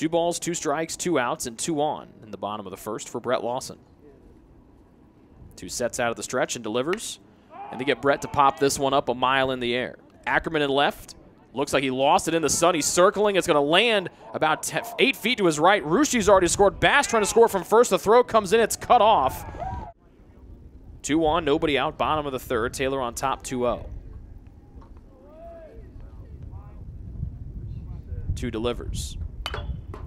2 balls, 2 strikes, 2 outs, and 2 on in the bottom of the first for Brett Lawson. 2 sets out of the stretch and delivers. And they get Brett to pop this one up a mile in the air. Ackerman in left. Looks like he lost it in the sun. He's circling. It's going to land about 8 feet to his right. Rushi's already scored. Bass trying to score from first. The throw comes in. It's cut off. 2 on, nobody out. Bottom of the third. Taylor on top, 2-0. 2 delivers.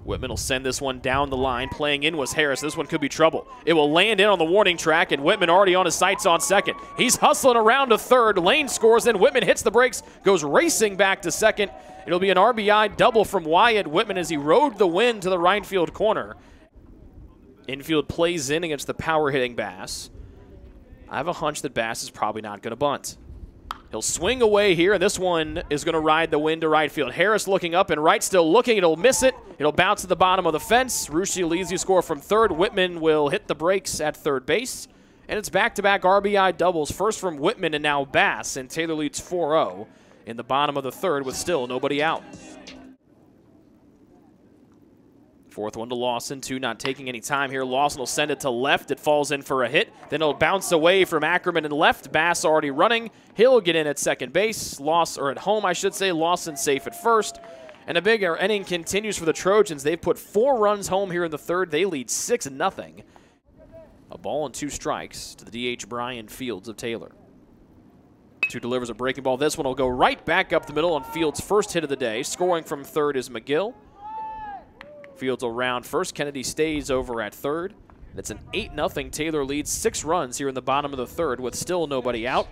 Whitman will send this one down the line. Playing in was Harris. This one could be trouble. It will land in on the warning track, and Whitman already on his sights on second. He's hustling around to third. Lane scores, then Whitman hits the brakes, goes racing back to second. It'll be an RBI double from Wyatt Whitman as he rode the wind to the right field corner. Infield plays in against the power-hitting Bass. I have a hunch that Bass is probably not going to bunt. He'll swing away here, and this one is going to ride the wind to right field. Harris looking up and right, still looking. It'll miss it. It'll bounce to the bottom of the fence. Rushi leads you score from third. Whitman will hit the brakes at third base. And it's back-to-back RBI doubles, first from Whitman and now Bass, and Taylor leads 4-0 in the bottom of the third with still nobody out. Fourth one to Lawson, 2 not taking any time here. Lawson will send it to left. It falls in for a hit. Then it'll bounce away from Ackerman and left. Bass already running. He'll get in at second base. Or at home, I should say. Lawson safe at first. And a big inning continues for the Trojans. They've put 4 runs home here in the third. They lead 6-0. A ball and 2 strikes to the DH Brian Fields of Taylor. 2 delivers a breaking ball. This one will go right back up the middle on Fields' first hit of the day. Scoring from third is McGill. Fields will round first. Kennedy stays over at third. It's an 8-0. Taylor leads 6 runs here in the bottom of the third with still nobody out.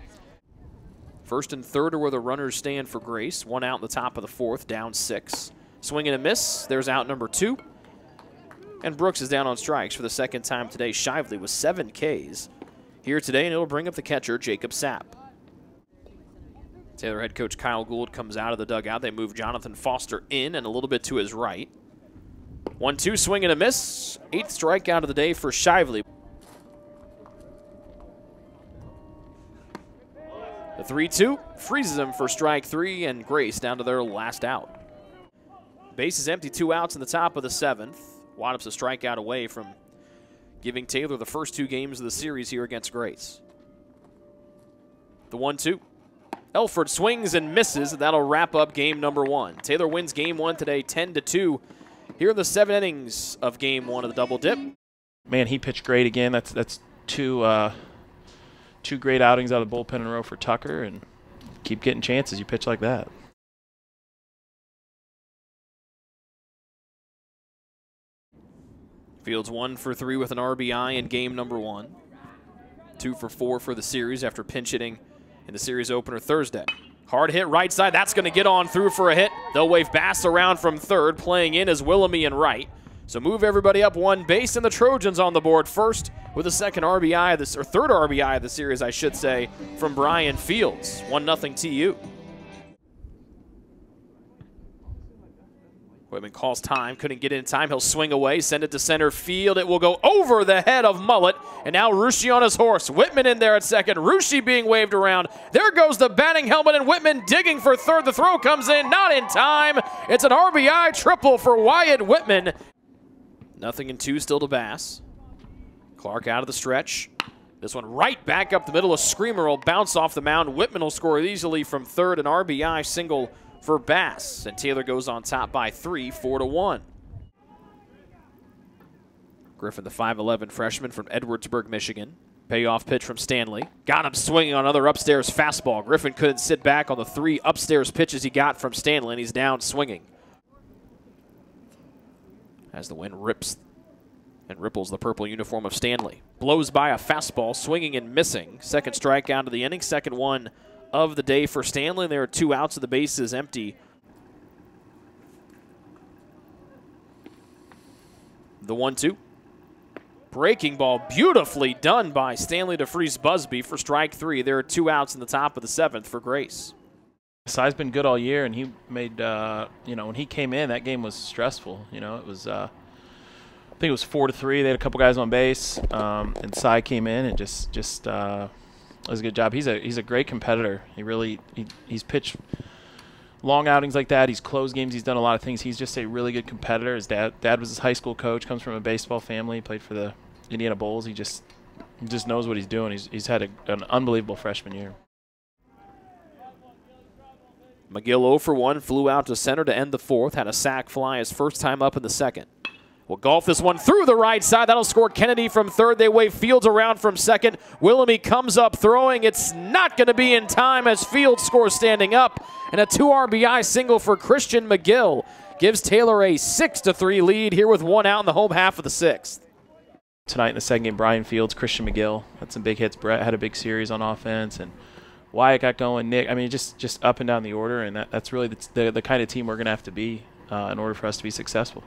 First and third are where the runners stand for Grace. 1 out in the top of the fourth, down 6. Swing and a miss. There's out number 2. And Brooks is down on strikes for the second time today. Shively with 7 Ks here today, and it'll bring up the catcher, Jacob Sapp. Taylor head coach Kyle Gould comes out of the dugout. They move Jonathan Foster in and a little bit to his right. 1-2, swing and a miss. 8th strikeout of the day for Shively. The 3-2 freezes him for strike 3, and Grace down to their last out. Base is empty, 2 outs in the top of the 7th. Waddup's a strikeout away from giving Taylor the first 2 games of the series here against Grace. The 1-2. Elford swings and misses, and that'll wrap up game number 1. Taylor wins game 1 today, 10-2. Here in the 7 innings of game 1 of the double dip. Man, he pitched great again. That's 2 great outings out of the bullpen in a row for Tucker, and keep getting chances. You pitch like that. Fields 1 for 3 with an RBI in game number 1. 2 for 4 for the series after pinch hitting in the series opener Thursday. Hard hit right side. That's going to get on through for a hit. They'll wave Bass around from third. Playing in is Willoughby and right. So move everybody up 1 base, and the Trojans on the board first with a second RBI, or third RBI of the series, I should say, from Brian Fields. 1-0 TU. Whitman calls time, couldn't get in time. He'll swing away, send it to center field. It will go over the head of Mullet, and now Rushi on his horse. Whitman in there at second. Rushi being waved around. There goes the batting helmet, and Whitman digging for third. The throw comes in, not in time. It's an RBI triple for Wyatt Whitman. 0-2 still to Bass. Clark out of the stretch. This one right back up the middle. A screamer will bounce off the mound. Whitman will score easily from third. An RBI single for Bass, and Taylor goes on top by 3, 4-1. Griffin, the 5'11" freshman from Edwardsburg, Michigan. Payoff pitch from Stanley. Got him swinging on another upstairs fastball. Griffin couldn't sit back on the 3 upstairs pitches he got from Stanley, and he's down swinging. As the wind rips and ripples the purple uniform of Stanley. Blows by a fastball, swinging and missing. Second strikeout of the inning, second one of the day for Stanley. There are 2 outs, the base is empty. The 1-2. Breaking ball beautifully done by Stanley DeFreeze Busby for strike 3. There are 2 outs in the top of the 7th for Grace. Sai's been good all year, and he made, when he came in, that game was stressful. It was, I think it was 4-3. They had a couple guys on base, and Sai came in and just it was a good job. He's a great competitor. He's pitched long outings like that. He's closed games. He's done a lot of things. He's just a really good competitor. His dad was his high school coach, comes from a baseball family, played for the Indiana Bulls. He just knows what he's doing. He's had an unbelievable freshman year. McGill 0 for 1, flew out to center to end the fourth, had a sac fly his first time up in the second. Will golf this one through the right side. That'll score Kennedy from third. They wave Fields around from second. Willoughby comes up throwing. It's not going to be in time as Fields scores standing up. And a 2 RBI single for Christian McGill gives Taylor a 6-3 lead here with 1 out in the home half of the sixth. Tonight in the second game, Brian Fields, Christian McGill had some big hits. Brett had a big series on offense, and Wyatt got going. Nick, I mean, just up and down the order, and that's really the kind of team we're going to have to be in order for us to be successful.